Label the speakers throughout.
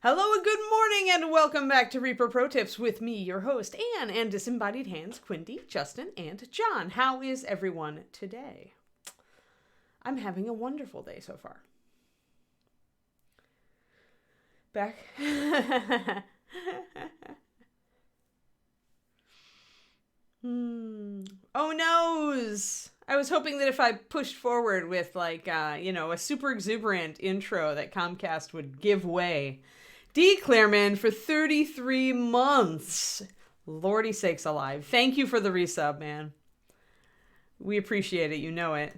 Speaker 1: Hello and good morning and welcome back to Reaper Pro Tips with me, your host, Anne, and disembodied hands, Quinty, Justin, and John. How is everyone today? I'm having a wonderful day so far. Back. Oh noes! I was hoping that if I pushed forward with a super exuberant intro that Comcast would give way. D. Clareman for 33 months. Lordy sakes alive. Thank you for the resub, man. We appreciate it. You know it.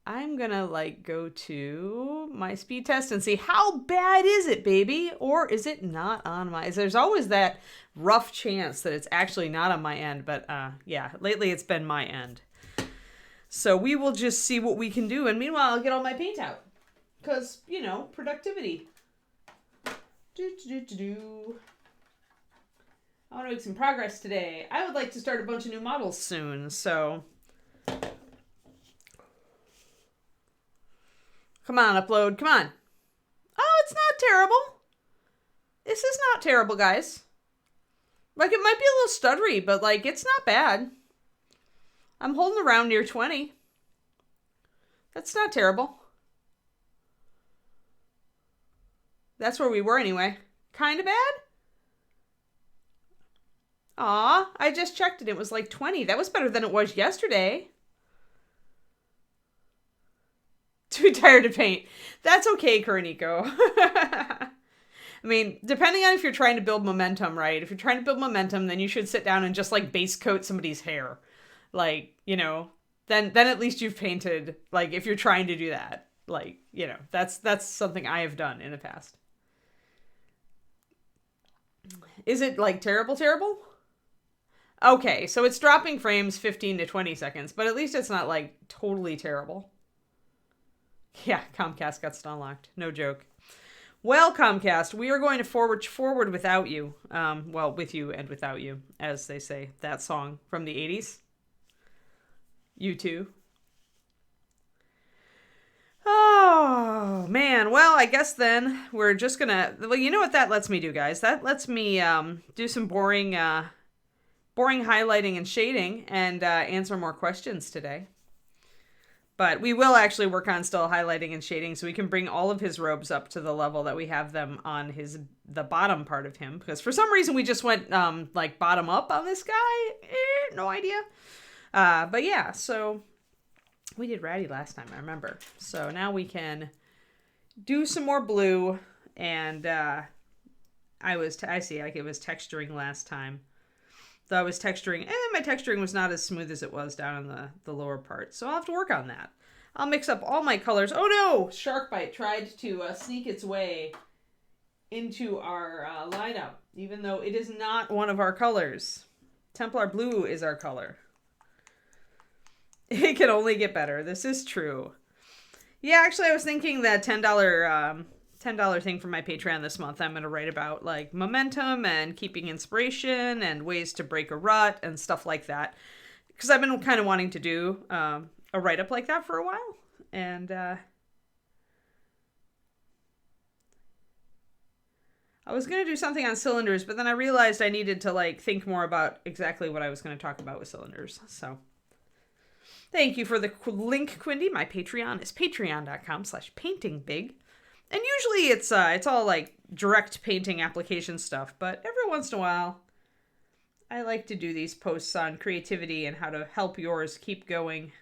Speaker 1: I'm gonna go to my speed test and see how bad is it, baby? Or is it not on my... There's always that rough chance that it's actually not on my end. But yeah, lately it's been my end. So we will just see what we can do. And meanwhile, I'll get all my paint out. Because, productivity. I want to make some progress today. I would like to start a bunch of new models soon, so... Come on, upload. Come on. Oh, it's not terrible. This is not terrible, guys. It might be a little stuttery, but, it's not bad. I'm holding around near 20. That's not terrible. That's where we were anyway. Kind of bad? Aw, I just checked it. It was 20. That was better than it was yesterday. Too tired to paint. That's okay, Kuroniko. I mean, depending on if you're trying to build momentum, right? If you're trying to build momentum, then you should sit down and just base coat somebody's hair. Then at least you've painted, if you're trying to do that. That's something I have done in the past. Is it terrible? Okay, so it's dropping frames 15 to 20 seconds, but at least it's not totally terrible. Yeah, Comcast got unlocked. No joke. Well, Comcast, we are going to forward without you. Well, with you and without you, as they say. That song from the 80s. You too. Oh, man. Well, I guess then we're just gonna... Well, you know what that lets me do, guys? That lets me do some boring highlighting and shading and answer more questions today. But we will actually work on still highlighting and shading so we can bring all of his robes up to the level that we have them on the bottom part of him. Because for some reason we just went bottom up on this guy. No idea. But yeah, so... We did ratty last time, I remember. So now we can do some more blue. And I see, it was texturing last time. Though I was texturing, and my texturing was not as smooth as it was down in the lower part. So I'll have to work on that. I'll mix up all my colors. Oh no! Sharkbite tried to sneak its way into our lineup, even though it is not one of our colors. Templar blue is our color. It can only get better. This is true. Yeah, actually, I was thinking that $10 thing for my Patreon this month. I'm going to write about momentum and keeping inspiration and ways to break a rut and stuff like that. Because I've been kind of wanting to do a write-up like that for a while. And I was going to do something on cylinders, but then I realized I needed to think more about exactly what I was going to talk about with cylinders. So... Thank you for the link, Quindy. My Patreon is patreon.com/paintingbig. And usually it's all direct painting application stuff. But every once in a while, I like to do these posts on creativity and how to help yours keep going.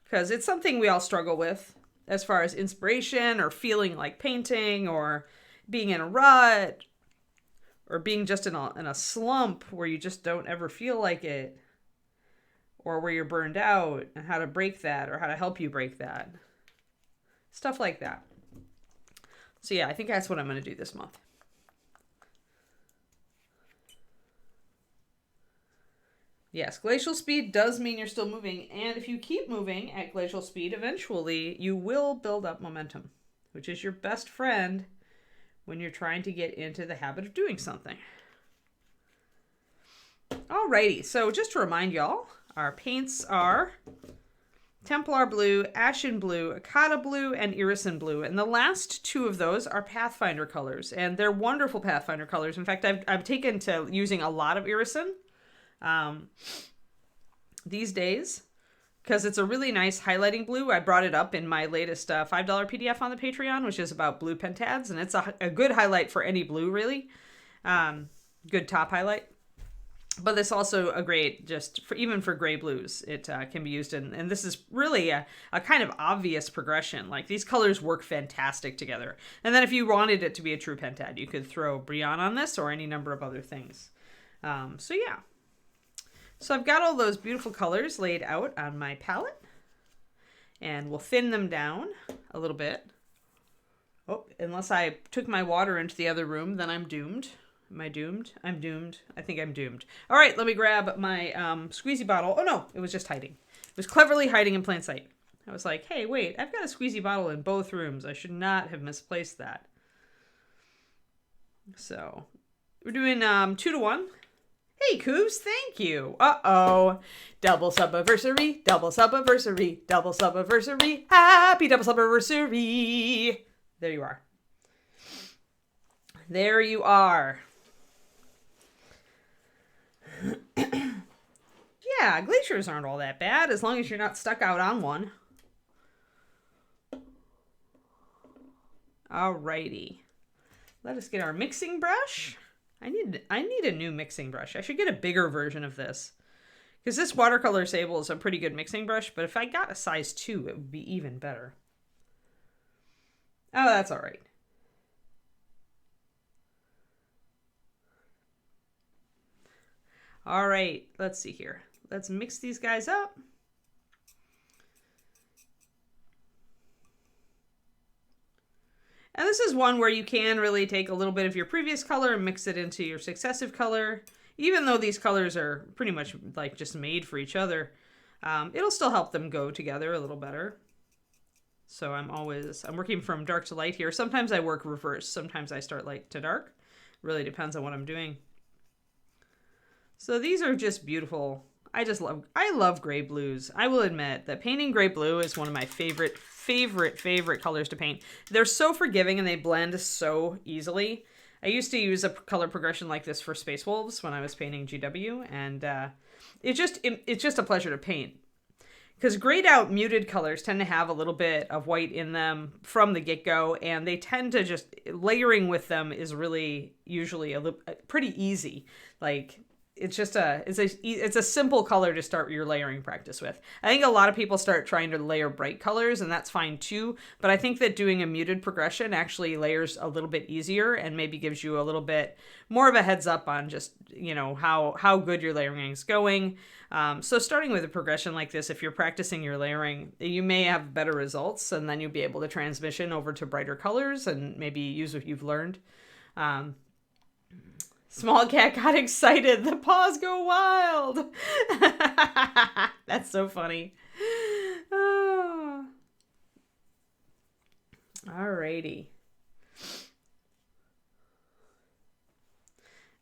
Speaker 1: Because it's something we all struggle with as far as inspiration or feeling like painting or being in a rut or being just in a slump where you just don't ever feel like it. Or where you're burned out, and how to break that, or how to help you break that. Stuff like that. So yeah, I think that's what I'm going to do this month. Yes, glacial speed does mean you're still moving, and if you keep moving at glacial speed, eventually you will build up momentum, which is your best friend when you're trying to get into the habit of doing something. Alrighty, so just to remind y'all, our paints are Templar blue, ashen blue, Akata blue, and irisin blue. And the last two of those are Pathfinder colors, and they're wonderful Pathfinder colors. In fact, I've taken to using a lot of irisin these days because it's a really nice highlighting blue. I brought it up in my latest $5 PDF on the Patreon, which is about blue pentads, and it's a good highlight for any blue, really. Good top highlight. But it's also a great, just for even for gray blues, it can be used in, and this is really a kind of obvious progression. Like, these colors work fantastic together. And then if you wanted it to be a true pentad, you could throw Brion on this or any number of other things. So yeah. So I've got all those beautiful colors laid out on my palette, and we'll thin them down a little bit. Oh, unless I took my water into the other room, then I'm doomed. Am I doomed? I'm doomed. I think I'm doomed. All right, let me grab my squeezy bottle. Oh, no, it was just hiding. It was cleverly hiding in plain sight. I was like, hey, wait, I've got a squeezy bottle in both rooms. I should not have misplaced that. So we're doing 2-to-1. Hey, Coos, thank you. Uh-oh. Double sub-anniversary, double sub-anniversary, double sub-anniversary. Happy double sub-anniversary. There you are. There you are. Yeah, glaciers aren't all that bad as long as you're not stuck out on one. Alrighty. Let us get our mixing brush. I need a new mixing brush. I should get a bigger version of this. Because this watercolor sable is a pretty good mixing brush, but if I got a size 2, it would be even better. Oh, that's alright. All right, let's see here. Let's mix these guys up. And this is one where you can really take a little bit of your previous color and mix it into your successive color. Even though these colors are pretty much like just made for each other, it'll still help them go together a little better. So I'm working from dark to light here. Sometimes I work reverse. Sometimes I start light to dark. Really depends on what I'm doing. So these are just beautiful. I love gray blues. I will admit that painting gray blue is one of my favorite colors to paint. They're so forgiving and they blend so easily. I used to use a color progression like this for Space Wolves when I was painting GW, and it's just a pleasure to paint. Because grayed out muted colors tend to have a little bit of white in them from the get-go, and they tend to just, layering with them is really usually pretty easy. Like, it's a simple color to start your layering practice with. I think a lot of people start trying to layer bright colors, and that's fine too. But I think that doing a muted progression actually layers a little bit easier and maybe gives you a little bit more of a heads up on just, you know, how good your layering is going. So starting with a progression like this, if you're practicing your layering, you may have better results, and then you'll be able to transition over to brighter colors and maybe use what you've learned. Small cat got excited. The paws go wild. That's so funny. Oh. Alrighty.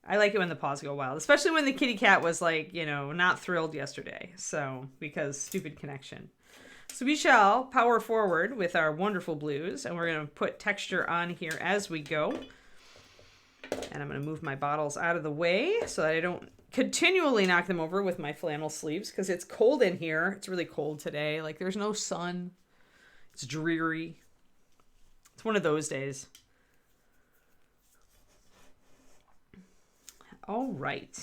Speaker 1: I like it when the paws go wild, especially when the kitty cat was like, you know, not thrilled yesterday. So, because stupid connection. So we shall power forward with our wonderful blues, and we're going to put texture on here as we go. And I'm going to move my bottles out of the way so that I don't continually knock them over with my flannel sleeves, because it's cold in here. It's really cold today. Like, there's no sun. It's dreary. It's one of those days. All right.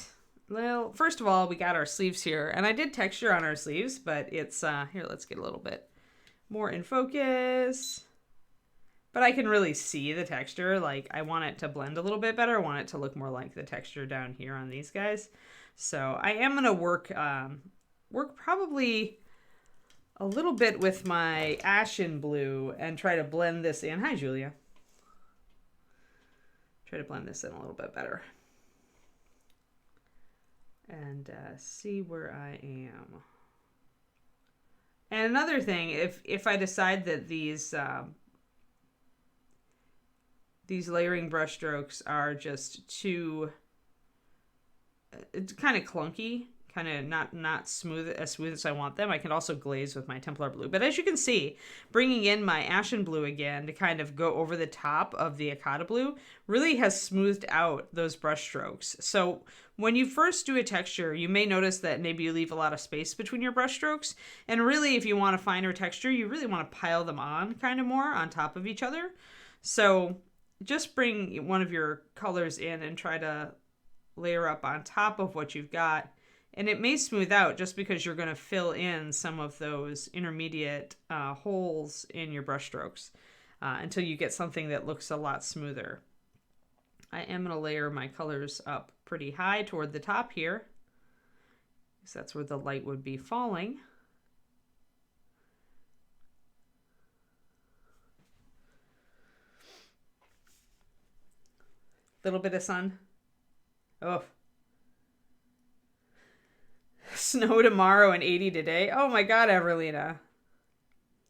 Speaker 1: Well, first of all, we got our sleeves here, and I did texture on our sleeves, but it's, here, let's get a little bit more in focus. But I can really see the texture. Like, I want it to blend a little bit better. I want it to look more like the texture down here on these guys. So I am going to work probably a little bit with my ashen blue and try to blend this in. Hi, Julia. Try to blend this in a little bit better. And see where I am. And another thing, if I decide that these layering brush strokes are just too, it's kind of clunky, kind of not smooth as I want them. I can also glaze with my Templar blue. But as you can see, bringing in my ashen blue again to kind of go over the top of the Akata blue really has smoothed out those brush strokes. So when you first do a texture, you may notice that maybe you leave a lot of space between your brush strokes. And really, if you want a finer texture, you really want to pile them on kind of more on top of each other. So just bring one of your colors in and try to layer up on top of what you've got. And it may smooth out just because you're going to fill in some of those intermediate holes in your brush strokes until you get something that looks a lot smoother. I am going to layer my colors up pretty high toward the top here, because that's where the light would be falling. Little bit of sun. Oh. Snow tomorrow and 80 today. Oh my God, Everlina.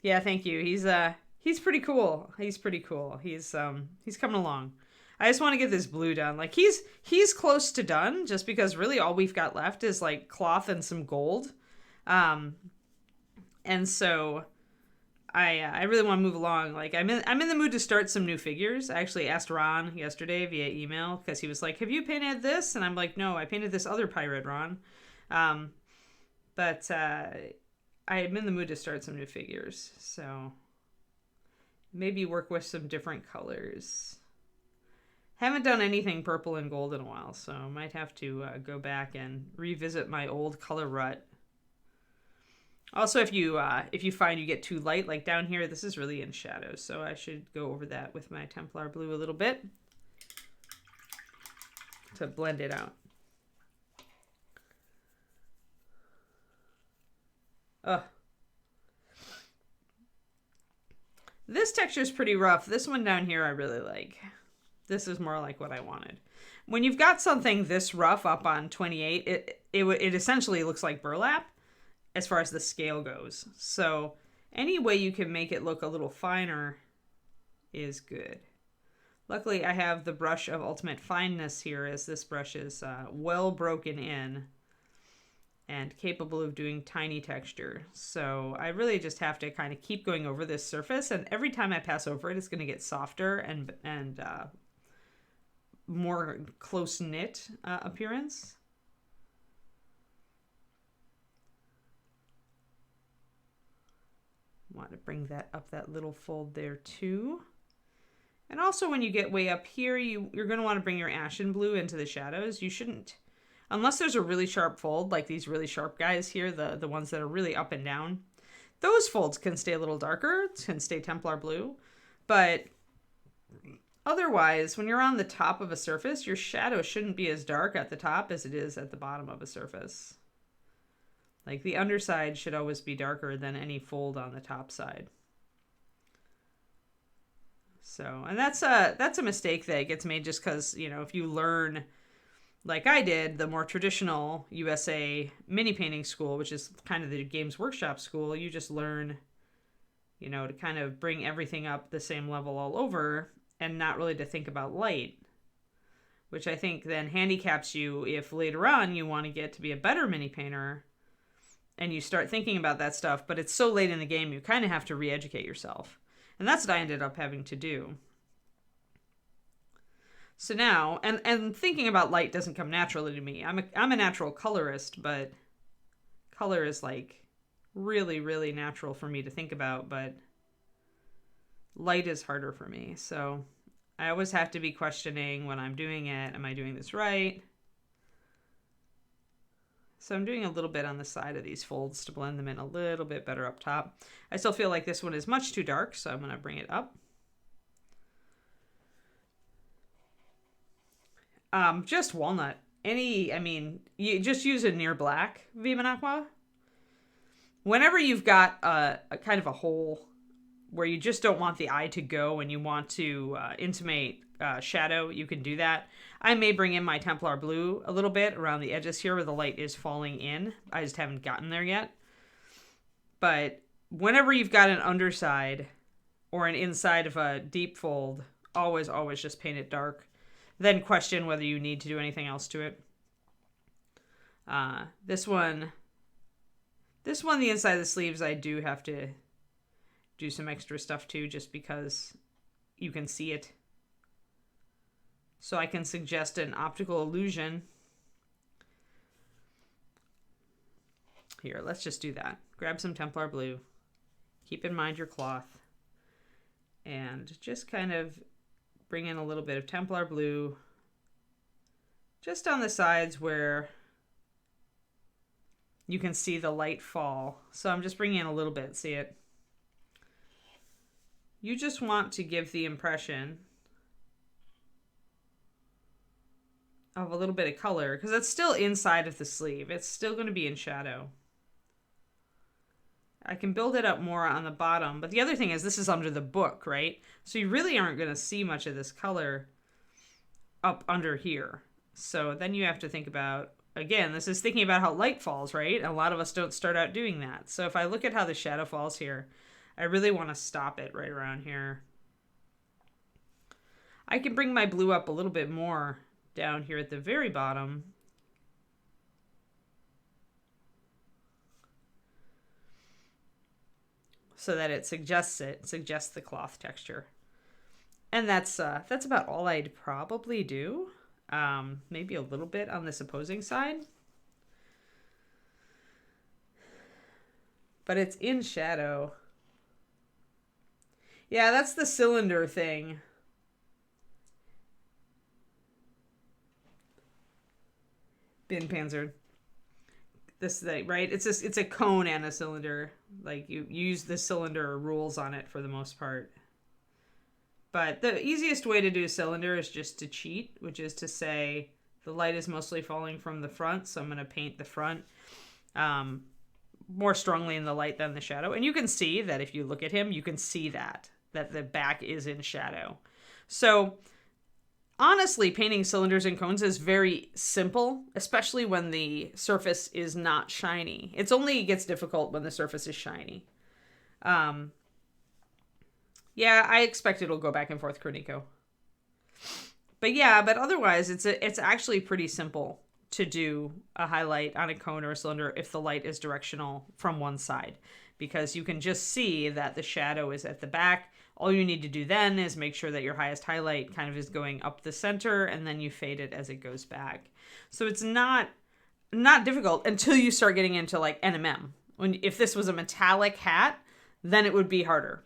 Speaker 1: Yeah, thank you. He's pretty cool. He's pretty cool. He's coming along. I just want to get this blue done. Like he's close to done, just because really all we've got left is like cloth and some gold. And so I really want to move along. Like I'm in the mood to start some new figures. I actually asked Ron yesterday via email because he was like, "Have you painted this?" And I'm like, "No, I painted this other pirate, Ron." But I'm in the mood to start some new figures, so maybe work with some different colors. Haven't done anything purple and gold in a while, so I might have to go back and revisit my old color rut. Also, if you find you get too light, like down here, this is really in shadows, so I should go over that with my Templar blue a little bit to blend it out. Ugh. This texture is pretty rough. This one down here I really like. This is more like what I wanted. When you've got something this rough up on 28, it essentially looks like burlap as far as the scale goes. So any way you can make it look a little finer is good. Luckily, I have the brush of ultimate fineness here, as this brush is well broken in and capable of doing tiny texture. So I really just have to kind of keep going over this surface, and every time I pass over it, it's going to get softer and more close-knit appearance. Want to bring that up that little fold there too. And also when you get way up here, you're going to want to bring your ashen blue into the shadows. You shouldn't, unless there's a really sharp fold, like these really sharp guys here, the ones that are really up and down. Those folds can stay a little darker, can stay Templar blue. But otherwise, when you're on the top of a surface, your shadow shouldn't be as dark at the top as it is at the bottom of a surface. Like the underside should always be darker than any fold on the top side. So, and that's a mistake that gets made just because, you know, if you learn, like I did, the more traditional USA mini painting school, which is kind of the Games Workshop school, you just learn, you know, to kind of bring everything up the same level all over and not really to think about light, which I think then handicaps you if later on you want to get to be a better mini painter and you start thinking about that stuff, but it's so late in the game, you kind of have to re-educate yourself. And that's what I ended up having to do. So now, and thinking about light doesn't come naturally to me. I'm a natural colorist, but color is like really, really natural for me to think about, but light is harder for me. So I always have to be questioning when I'm doing it, am I doing this right? So I'm doing a little bit on the side of these folds to blend them in a little bit better up top. I still feel like this one is much too dark, so I'm going to bring it up. Just walnut. You just use a near black Viman Aqua. Whenever you've got a kind of a hole where you just don't want the eye to go and you want to intimate shadow, you can do that. I may bring in my Templar blue a little bit around the edges here where the light is falling in. I just haven't gotten there yet. But whenever you've got an underside or an inside of a deep fold, always just paint it dark. Then question whether you need to do anything else to it. This one, the inside of the sleeves, I do have to do some extra stuff too, just because you can see it. So I can suggest an optical illusion. Here, let's just do that. Grab some Templar blue. Keep in mind your cloth. And just kind of bring in a little bit of Templar blue just on the sides where you can see the light fall. So I'm just bringing in a little bit, see it? You just want to give the impression of a little bit of color, because it's still inside of the sleeve. It's still going to be in shadow. I can build it up more on the bottom, but the other thing is this is under the book, right? So you really aren't going to see much of this color up under here. So then you have to think about, again, this is thinking about how light falls, right? And a lot of us don't start out doing that. So if I look at how the shadow falls here, I really want to stop it right around here. I can bring my blue up a little bit more down here at the very bottom. So that it suggests the cloth texture. And that's about all I'd probably do. Maybe a little bit on this opposing side. But it's in shadow. Yeah, that's the cylinder thing. Bin Panzer. This thing, right? It's a cone and a cylinder. Like, you use the cylinder rules on it for the most part. But the easiest way to do a cylinder is just to cheat, which is to say the light is mostly falling from the front, so I'm going to paint the front more strongly in the light than the shadow. And you can see that if you look at him, you can see that the back is in shadow. So honestly, painting cylinders and cones is very simple, especially when the surface is not shiny. It's only gets difficult when the surface is shiny. Yeah, I expect it'll go back and forth, Kroniko. But otherwise, it's actually pretty simple to do a highlight on a cone or a cylinder if the light is directional from one side, because you can just see that the shadow is at the back. All you need to do then is make sure that your highest highlight kind of is going up the center, and then you fade it as it goes back. So it's not difficult until you start getting into like NMM. If this was a metallic hat, then it would be harder.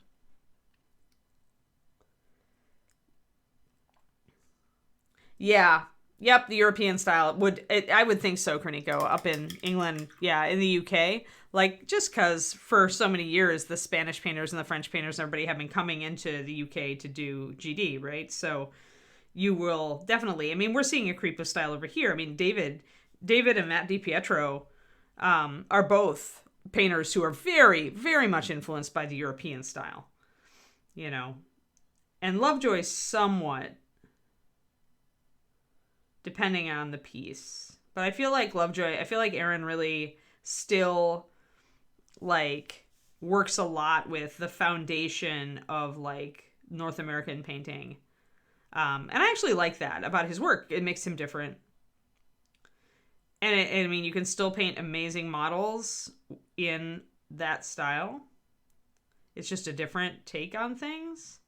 Speaker 1: Yeah. Yep, the European style I would think so, Kroniko. Up in England, yeah, in the UK. Like, just because for so many years, the Spanish painters and the French painters and everybody have been coming into the UK to do GD, right? So you will definitely, I mean, we're seeing a creep of style over here. I mean, David and Matt DiPietro are both painters who are very, very much influenced by the European style, you know. And Lovejoy somewhat, depending on the piece. But I feel like Aaron really still like works a lot with the foundation of like North American painting. And I actually like that about his work. It makes him different. And I mean, you can still paint amazing models in that style. It's just a different take on things.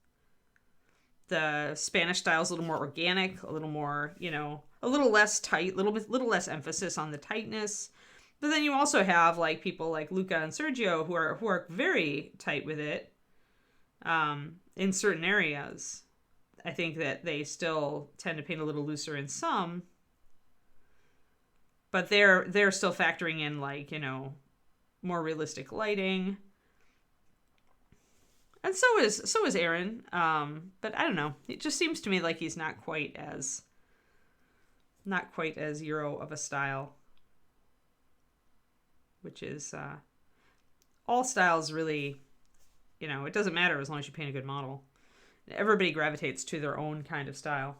Speaker 1: The Spanish style is a little more organic, a little more, you know, a little less tight, little less emphasis on the tightness. But then you also have like people like Luca and Sergio who are very tight with it in certain areas. I think that they still tend to paint a little looser in some, but they're still factoring in like, you know, more realistic lighting. And so is Aaron. But I don't know. It just seems to me like he's not quite as Euro of a style. Which is all styles really, you know, it doesn't matter as long as you paint a good model. Everybody gravitates to their own kind of style.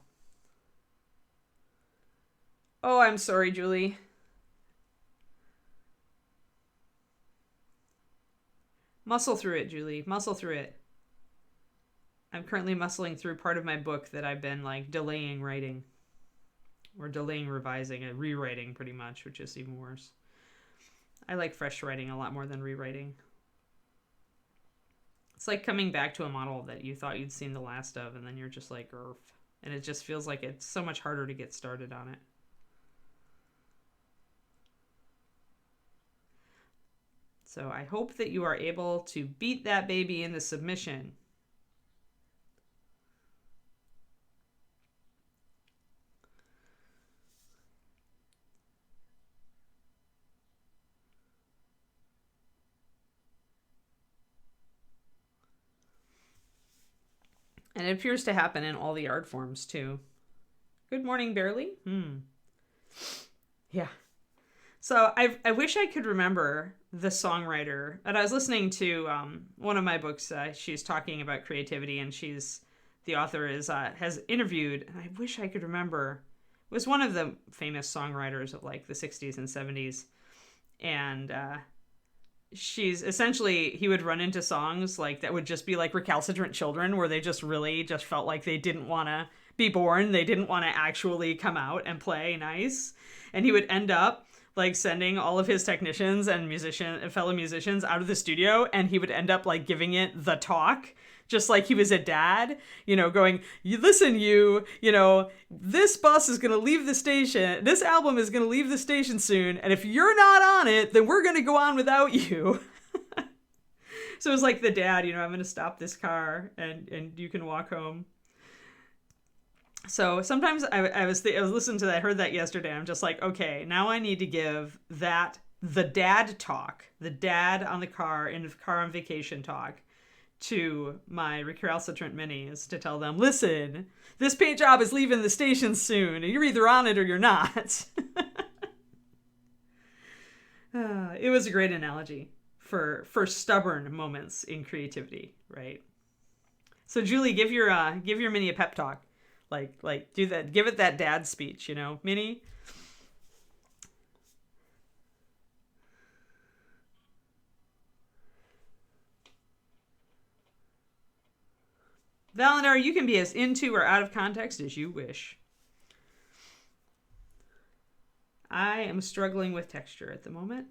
Speaker 1: Oh, I'm sorry, Julie. Muscle through it, Julie. Muscle through it. I'm currently muscling through part of my book that I've been like delaying writing. or delaying revising and rewriting pretty much, which is even worse. I like fresh writing a lot more than rewriting. It's like coming back to a model that you thought you'd seen the last of, and then you're just like, "Urgh." And it just feels like it's so much harder to get started on it. So I hope that you are able to beat that baby into submission. And it appears to happen in all the art forms, too. Good morning, Barely. Yeah. So I wish I could remember the songwriter. And I was listening to one of my books. She's talking about creativity, and the author has interviewed. And I wish I could remember. It was one of the famous songwriters of like the 60s and 70s. And she's essentially, he would run into songs like that would just be like recalcitrant children, where they just really just felt like they didn't want to be born. They didn't want to actually come out and play nice. And he would end up like sending all of his technicians and fellow musicians out of the studio, and he would end up like giving it the talk, just like he was a dad, going, this bus is going to leave the station. This album is going to leave the station soon. And if you're not on it, then we're going to go on without you. So it was like the dad, I'm going to stop this car and you can walk home. So sometimes I was listening to that, I heard that yesterday. I'm just like, okay, now I need to give the dad talk, the dad on the car, in the car on vacation talk, to my recalcitrant minis to tell them, listen, this paint job is leaving the station soon, and you're either on it or you're not. It was a great analogy for stubborn moments in creativity, right? So Julie, give your mini a pep talk. Like do that, give it that dad speech, Minnie. Valendar, you can be as into or out of context as you wish. I am struggling with texture at the moment.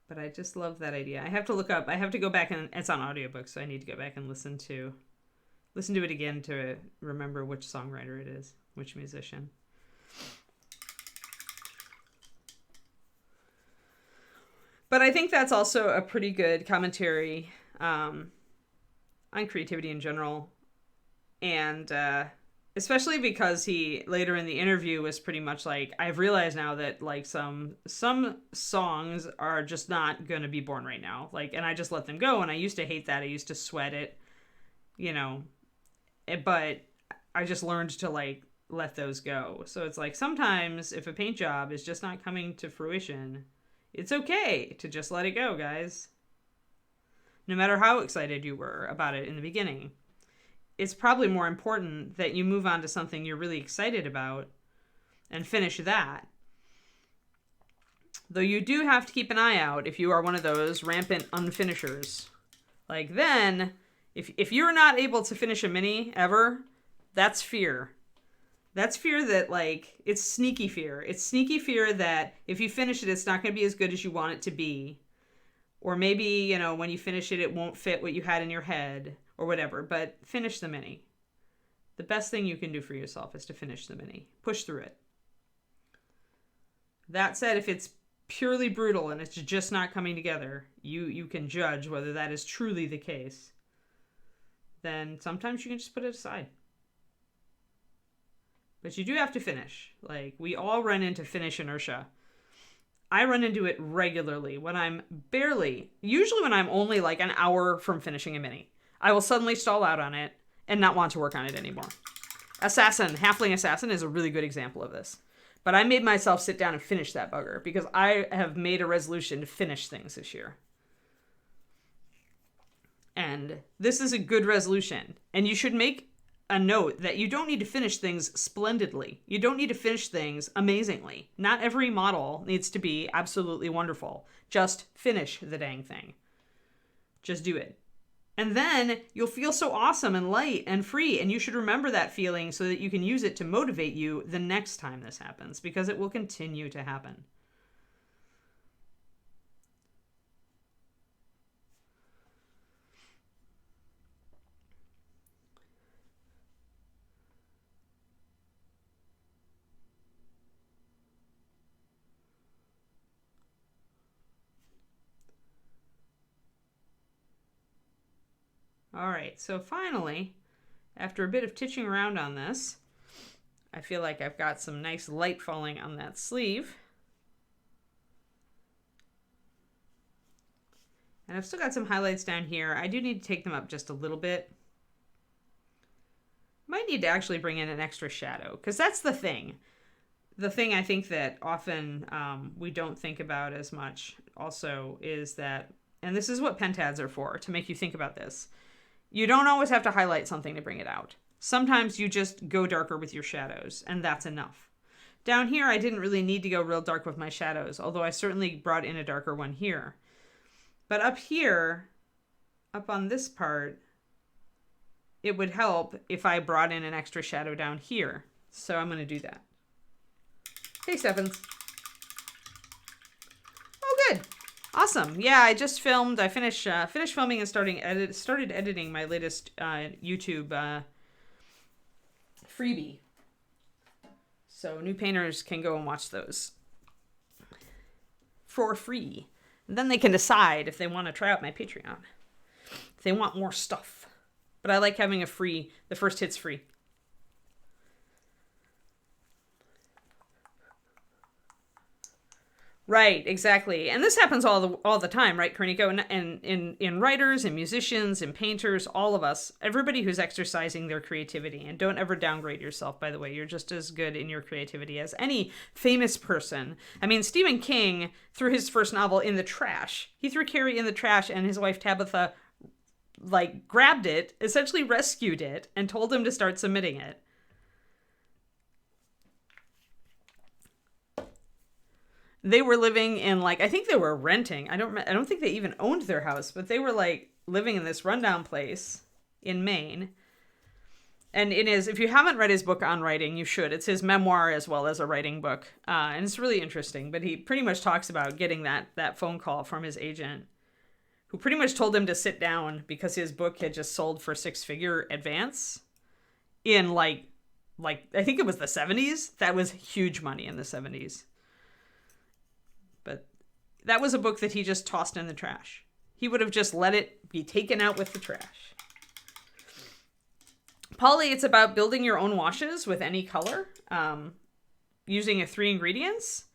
Speaker 1: But I just love that idea. I have to go back, and it's on audiobook, so I need to go back and listen to it again to remember which songwriter it is, which musician. But I think that's also a pretty good commentary on creativity in general. And especially because he later in the interview was pretty much like, I've realized now that like some songs are just not going to be born right now. Like, and I just let them go. And I used to hate that. I used to sweat it, but I just learned to like let those go. So it's like sometimes if a paint job is just not coming to fruition, it's okay to just let it go, guys. No matter how excited you were about it in the beginning. It's probably more important that you move on to something you're really excited about and finish that. Though you do have to keep an eye out if you are one of those rampant unfinishers. Like then, if you're not able to finish a mini ever, that's fear. That's fear that, like, it's sneaky fear. It's sneaky fear that if you finish it, it's not going to be as good as you want it to be. Or maybe, when you finish it, it won't fit what you had in your head or whatever. But finish the mini. The best thing you can do for yourself is to finish the mini. Push through it. That said, if it's purely brutal and it's just not coming together, you can judge whether that is truly the case. Then sometimes you can just put it aside. But you do have to finish. Like, we all run into finish inertia. I run into it regularly when usually when I'm only like an hour from finishing a mini. I will suddenly stall out on it and not want to work on it anymore. Halfling Assassin is a really good example of this. But I made myself sit down and finish that bugger because I have made a resolution to finish things this year. And this is a good resolution. And you should make a note that you don't need to finish things splendidly. You don't need to finish things amazingly. Not every model needs to be absolutely wonderful. Just finish the dang thing. Just do it. And then you'll feel so awesome and light and free. And you should remember that feeling so that you can use it to motivate you the next time this happens, because it will continue to happen. All right, so finally, after a bit of titching around on this, I feel like I've got some nice light falling on that sleeve. And I've still got some highlights down here. I do need to take them up just a little bit. Might need to actually bring in an extra shadow, because that's the thing. The thing I think that often we don't think about as much also is that, and this is what pentads are for, to make you think about this. You don't always have to highlight something to bring it out. Sometimes you just go darker with your shadows, and that's enough. Down here, I didn't really need to go real dark with my shadows, although I certainly brought in a darker one here. But up here, up on this part, it would help if I brought in an extra shadow down here. So I'm going to do that. Hey, Stephens. Oh, good. Awesome. Yeah, I just filmed. I finished filming and started editing my latest YouTube freebie. So new painters can go and watch those for free. And then they can decide if they want to try out my Patreon. If they want more stuff. But I like having the first hit's free. Right, exactly. And this happens all the time, right, Korniko? And in writers and musicians and painters, all of us, everybody who's exercising their creativity. And don't ever downgrade yourself, by the way. You're just as good in your creativity as any famous person. I mean, Stephen King threw his first novel in the trash. He threw Carrie in the trash, and his wife Tabitha, grabbed it, essentially rescued it, and told him to start submitting it. They were living in I think they were renting. I don't think they even owned their house, but they were living in this rundown place in Maine. And if you haven't read his book on writing, you should. It's his memoir as well as a writing book. And it's really interesting, but he pretty much talks about getting that phone call from his agent, who pretty much told him to sit down because his book had just sold for 6-figure advance in I think it was the 70s. That was huge money in the 70s. But that was a book that he just tossed in the trash. He would have just let it be taken out with the trash. Poly, it's about building your own washes with any color, using 3 ingredients.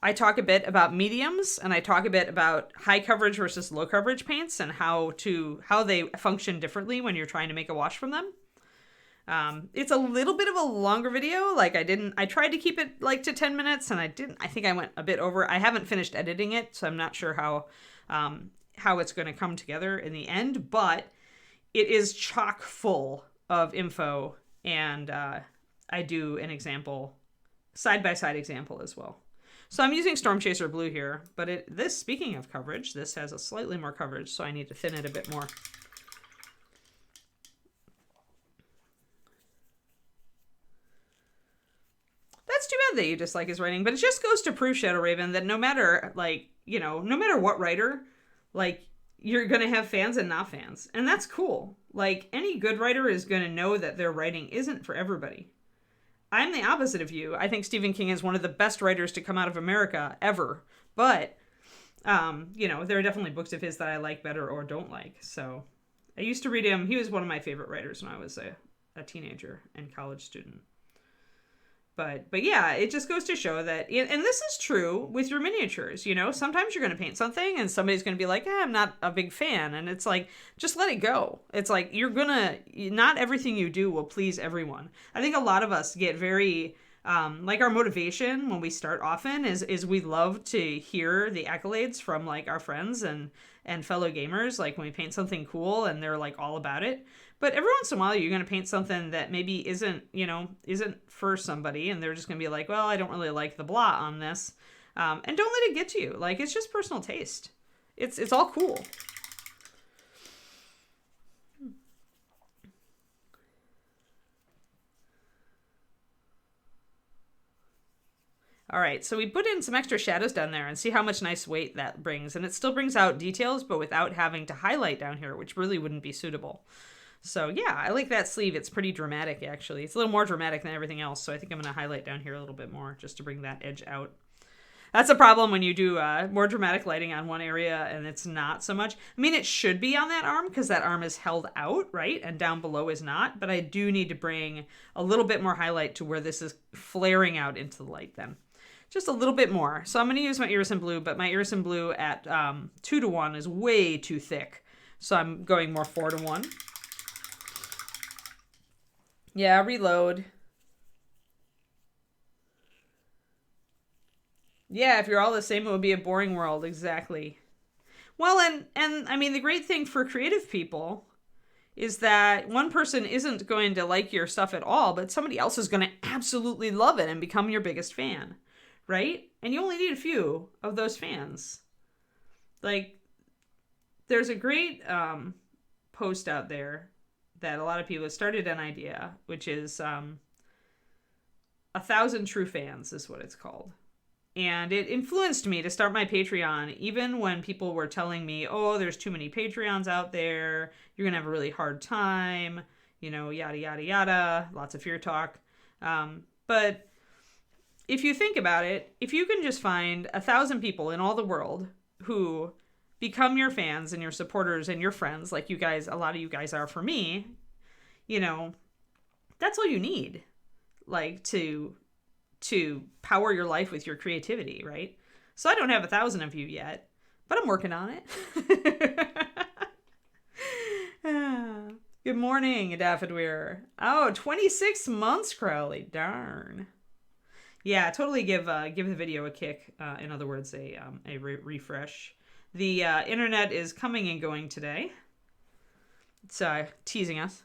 Speaker 1: I talk a bit about mediums, and I talk a bit about high coverage versus low coverage paints and how they function differently when you're trying to make a wash from them. It's a little bit of a longer video. I tried to keep it to 10 minutes, and I think I went a bit over. I haven't finished editing it, so I'm not sure how it's going to come together in the end, but it is chock full of info, and I do an example, side-by-side example as well. So I'm using Storm Chaser Blue here, but speaking of coverage, this has a slightly more coverage, so I need to thin it a bit more. That's too bad that you dislike his writing, but it just goes to prove, Shadow Raven, that no matter what writer, you're going to have fans and not fans. And that's cool. Any good writer is going to know that their writing isn't for everybody. I'm the opposite of you. I think Stephen King is one of the best writers to come out of America ever. But, there are definitely books of his that I like better or don't like. So I used to read him. He was one of my favorite writers when I was a teenager and college student. But yeah, it just goes to show that, and this is true with your miniatures, sometimes you're going to paint something and somebody's going to be like, I'm not a big fan. And it's just let it go. It's not everything you do will please everyone. I think a lot of us get very, our motivation when we start often is we love to hear the accolades from our friends and fellow gamers, when we paint something cool and they're all about it. But every once in a while, you're going to paint something that maybe isn't, you know, isn't for somebody. And they're just going to be like, well, I don't really like the blah on this. And don't let it get to you. Like, it's just personal taste. It's all cool. All right, so we put in some extra shadows down there and see how much nice weight that brings. And it still brings out details, but without having to highlight down here, which really wouldn't be suitable. So yeah, I like that sleeve. It's pretty dramatic, actually. It's a little more dramatic than everything else, so I think I'm going to highlight down here a little bit more just to bring that edge out. That's a problem when you do more dramatic lighting on one area and it's not so much. I mean, it should be on that arm because that arm is held out, right? And down below is not, but I do need to bring a little bit more highlight to where this is flaring out into the light then. Just a little bit more. So I'm going to use my iridescent blue, but my iridescent blue at 2:1 is way too thick. So I'm going more 4:1. Yeah, reload. Yeah, if you're all the same, it would be a boring world. Exactly. Well, and I mean, the great thing for creative people is that one person isn't going to like your stuff at all, but somebody else is going to absolutely love it and become your biggest fan, right? And you only need a few of those fans. Like, there's a great post out there that a lot of people have started an idea, which is 1,000 True Fans is what it's called. And it influenced me to start my Patreon, even when people were telling me, oh, there's too many Patreons out there, you're going to have a really hard time, you know, yada, yada, yada, lots of fear talk. But if you think about it, if you can just find 1,000 people in all the world who become your fans and your supporters and your friends, like you guys, a lot of you guys are for me, you know, that's all you need, like, to power your life with your creativity, right? So I don't have 1,000 of you yet, but I'm working on it. Good morning, Daffod Weir. Oh, 26 months, Crowley. Darn. Yeah, totally give the video a kick. In other words, a refresh. The internet is coming and going today. It's teasing us.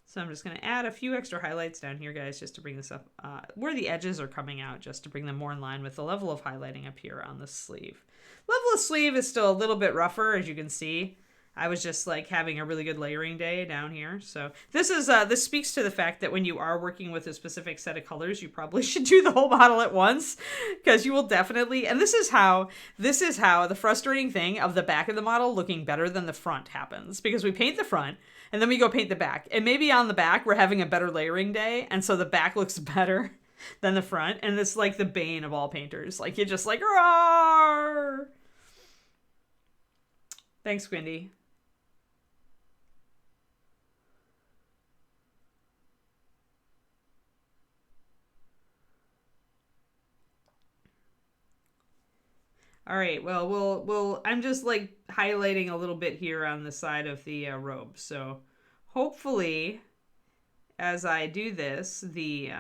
Speaker 1: So I'm just going to add a few extra highlights down here, guys, just to bring this up where the edges are coming out, just to bring them more in line with the level of highlighting up here on the sleeve. Level of sleeve is still a little bit rougher, as you can see. I was just like having a really good layering day down here. So this is this speaks to the fact that when you are working with a specific set of colors, you probably should do the whole model at once, because you will definitely, and this is how the frustrating thing of the back of the model looking better than the front happens, because we paint the front and then we go paint the back, and maybe on the back we're having a better layering day, and so the back looks better than the front, and it's like the bane of all painters. Like, you're just like, roar! Thanks, Quindy. All right, well, we'll I'm just like highlighting a little bit here on the side of the robe. So hopefully, as I do this, the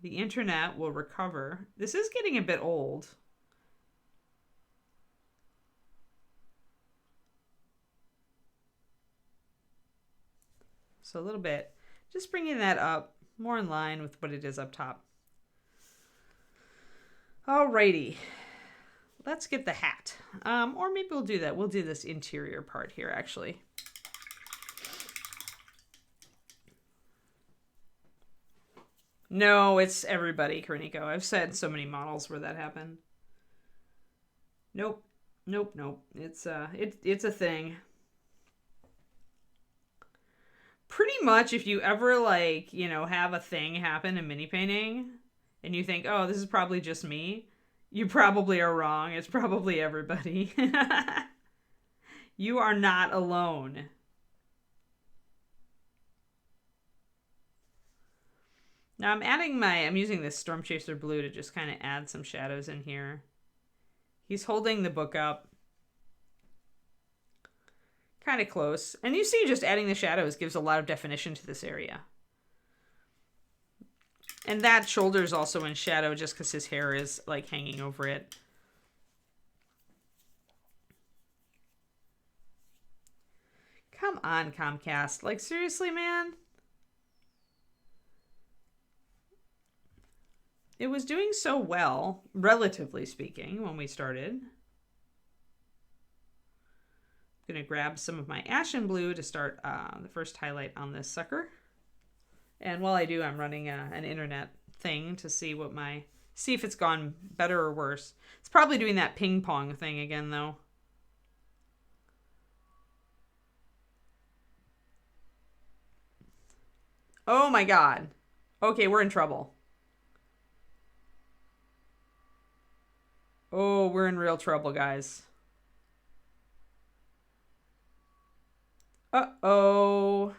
Speaker 1: internet will recover. This is getting a bit old. So a little bit, just bringing that up more in line with what it is up top. Alrighty. Let's get the hat. Or maybe we'll do that. We'll do this interior part here, actually. No, it's everybody, Kariniko. I've said so many models where that happened. Nope. Nope, nope. It's a thing. Pretty much if you ever, like, you know, have a thing happen in mini painting and you think, oh, this is probably just me, you probably are wrong. It's probably everybody. You are not alone. Now I'm using this Storm Chaser blue to just kind of add some shadows in here. He's holding the book up. Kind of close. And you see just adding the shadows gives a lot of definition to this area. And that shoulder is also in shadow just because his hair is like hanging over it. Come on, Comcast. Like, seriously, man? It was doing so well, relatively speaking, when we started. I'm going to grab some of my ashen blue to start the first highlight on this sucker. And while I do, I'm running an internet thing to see if it's gone better or worse. It's probably doing that ping pong thing again, though. Oh my god. Okay, we're in trouble. Oh, we're in real trouble, guys. Uh-oh.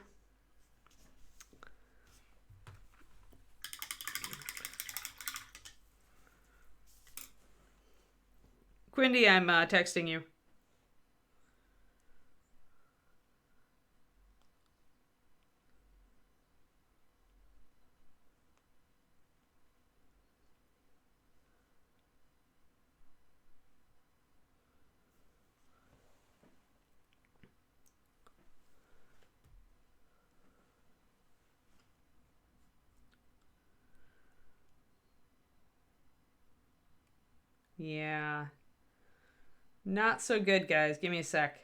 Speaker 1: Quindy, I'm texting you. Yeah. Not so good, guys. Give me a sec.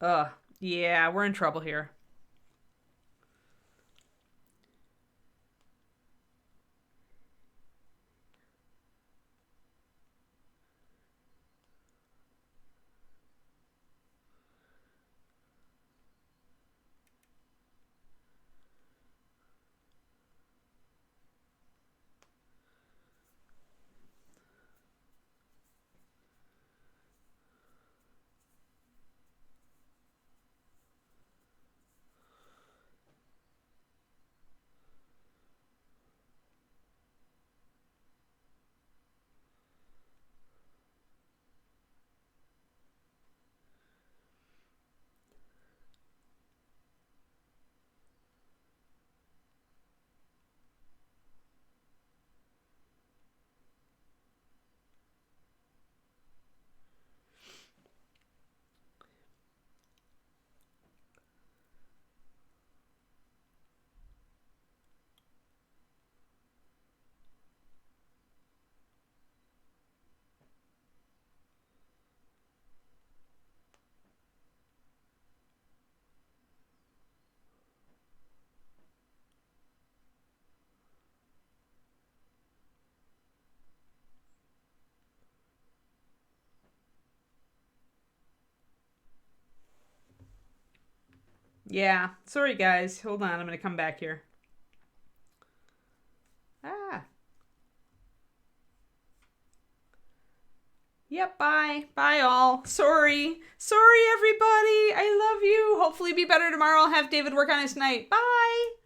Speaker 1: Ugh. Yeah, we're in trouble here. Yeah. Sorry, guys. Hold on. I'm going to come back here. Ah. Yep, bye. Bye, all. Sorry. Sorry, everybody. I love you. Hopefully be better tomorrow. I'll have David work on his night. Bye.